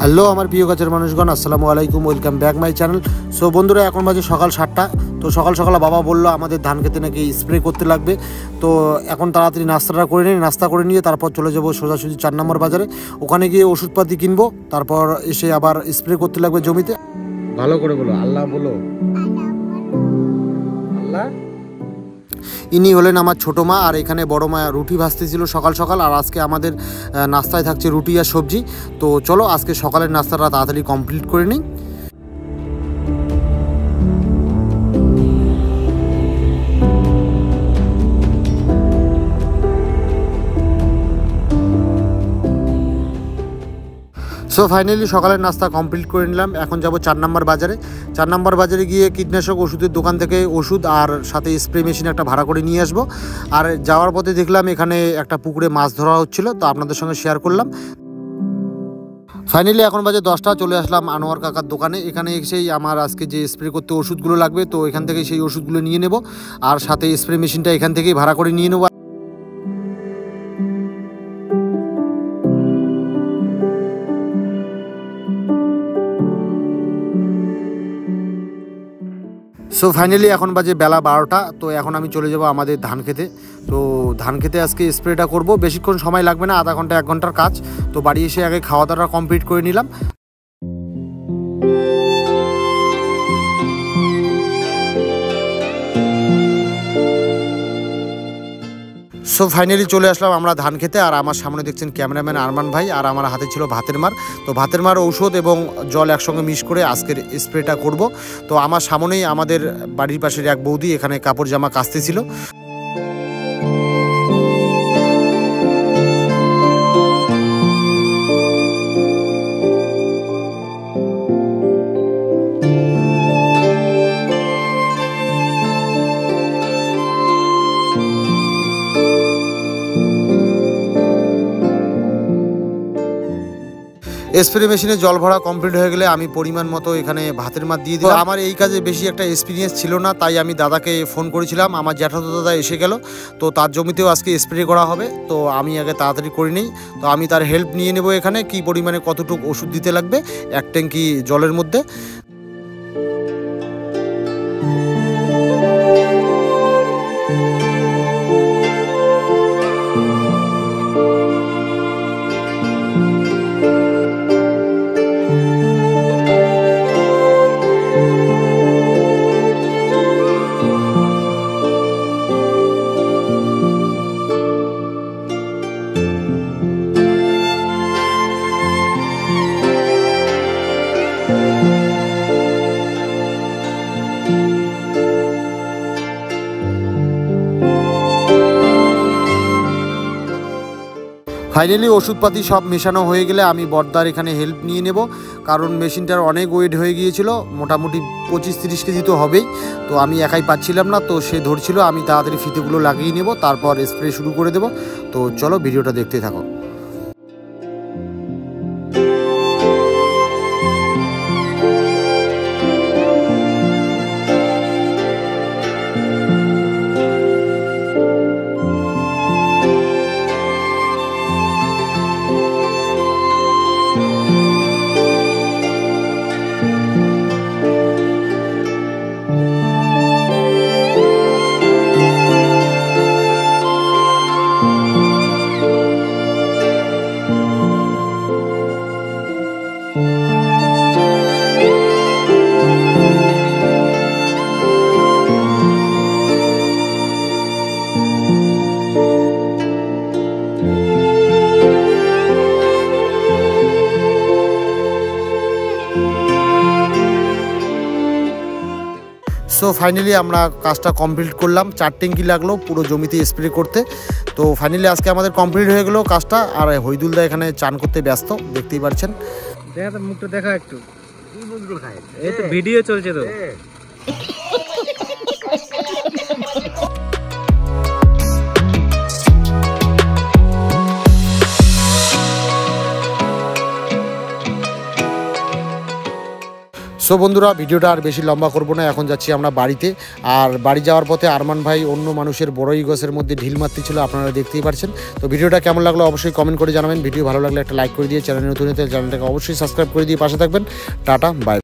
Hello আমার প্রিয় গাছের মানুষগণ, আসসালামু আলাইকুম, welcome back my channel. So বন্ধুরা, এখন বাজে সকাল 7টা। তো সকাল সকাল বাবা বললো আমাদের ধান খেতে নাকি স্প্রে করতে লাগবে। তো এখন তাড়াতাড়ি নাস্তাটা করে নিই, নাস্তা করে নিয়ে তারপর চলে যাবো সোজাসুজি 4 নম্বর বাজারে। ওখানে গিয়ে ওষুধপাতি কিনবো, তারপর এসে আবার স্প্রে করতে লাগবে জমিতে। ভালো করে বলো, আল্লাহ বলো। আল্লাহ। ইনি হলেন আমার ছোটো মা, আর এখানে বড় মা রুটি ভাজতেছিল সকাল সকাল। আর আজকে আমাদের নাস্তায় থাকছে রুটি আর সবজি। তো চলো আজকে সকালের নাস্তাটা তাড়াতাড়ি কমপ্লিট করে নিই। সো ফাইনালি সকালের নাস্তা কমপ্লিট করে নিলাম। এখন যাব 4 নম্বর বাজারে। 4 নম্বর বাজারে গিয়ে কীটনাশক ওষুধের দোকান থেকে ওষুধ আর সাথে স্প্রে মেশিন একটা ভাড়া করে নিয়ে আসবো। আর যাওয়ার পথে দেখলাম এখানে একটা পুকুরে মাছ ধরা হচ্ছিলো, তো আপনাদের সঙ্গে শেয়ার করলাম। ফাইনালি এখন বাজে 10টা, চলে আসলাম আনোয়ার কাকার দোকানে। এখানে এসেই আমার আজকে যে স্প্রে করতে ওষুধগুলো লাগবে, তো এখান থেকে সেই ওষুধগুলো নিয়ে নেব। আর সাথে স্প্রে মেশিনটা এখান থেকেই ভাড়া করে নিয়ে নেব। সো ফাইনালি এখন বাজে বেলা 12টা। তো এখন আমি চলে যাব আমাদের ধান খেতে। তো ধান খেতে আজকে স্প্রেটা করব, বেশিক্ষণ সময় লাগবে না, আধা ঘন্টা 1 ঘন্টার কাজ। তো বাড়ি এসে আগে খাওয়া দাওয়া কমপ্লিট করে নিলাম। সো ফাইনালি চলে আসলাম আমরা ধান খেতে। আর আমার সামনে দেখছেন ক্যামেরাম্যান আরমান ভাই, আর আমার হাতে ছিল ভাতের মার। তো ভাতের মার ঔষধ এবং জল একসঙ্গে মিক্স করে আজকের স্প্রেটা করব। তো আমার সামনেই আমাদের বাড়ির পাশের এক বৌদি এখানে কাপড় জামা কাচতেছিল। স্প্রে মেশিনে জল ভরা কমপ্লিট হয়ে গেলে আমি পরিমাণ মতো এখানে ভাতের মার দিয়ে দিই। আমার এই কাজে বেশি একটা এক্সপিরিয়েন্স ছিল না, তাই আমি দাদাকে ফোন করেছিলাম। আমার জ্যাঠাতো দাদা এসে গেল, তো তার জমিতেও আজকে স্প্রে করা হবে। তো আমি আগে তাড়াতাড়ি করে নিই। তো আমি তার হেল্প নিয়ে নেব এখানে, কি পরিমাণে কতটুকু ওষুধ দিতে লাগবে 1 ট্যাঙ্কি জলের মধ্যে। ফাইনালি ওষুধপাতি সব মেশানো হয়ে গেলে আমি বর্দার এখানে হেল্প নিয়ে নেব, কারণ মেশিনটার অনেক ওয়েট হয়ে গিয়েছিল, মোটামুটি 25-30 কেজি তো হবেই। তো আমি একাই পাচ্ছিলাম না, তো সে ধরছিল। আমি তাড়াতাড়ি ফিতেগুলো লাগিয়ে নেব, তারপর স্প্রে শুরু করে দেব। তো চলো ভিডিওটা দেখতে থাকো। সো ফাইনালি আমরা কাজটা কমপ্লিট করলাম। 4 ট্যাঙ্কি লাগলো পুরো জমিতে স্প্রে করতে। তো ফাইনালি আজকে আমাদের কমপ্লিট হয়ে গেলো কাজটা। আর হইদুলদা এখানে চান করতে ব্যস্ত, দেখতেই পাচ্ছেন। দেখা তো মুখটা দেখা একটু, এই তো ভিডিও চলছে তো। সো বন্ধুরা ভিডিওটা আর বেশি লম্বা করবো না, এখন যাচ্ছি আমরা বাড়িতে। আর বাড়ি যাওয়ার পথে আরমান ভাই অন্য মানুষের বড়ই গাছের মধ্যে ঢিল মারতে ছিল, আপনারা দেখতেই পাচ্ছেন। তো ভিডিওটা কেমন লাগলো অবশ্যই কমেন্ট করে জানাবেন। ভিডিও ভালো লাগলে একটা লাইক করে দিয়ে চ্যানেল নতুন হতে চ্যানেলটাকে অবশ্যই সাবস্ক্রাইব করে দিয়ে পাশে থাকবেন। Tata bye.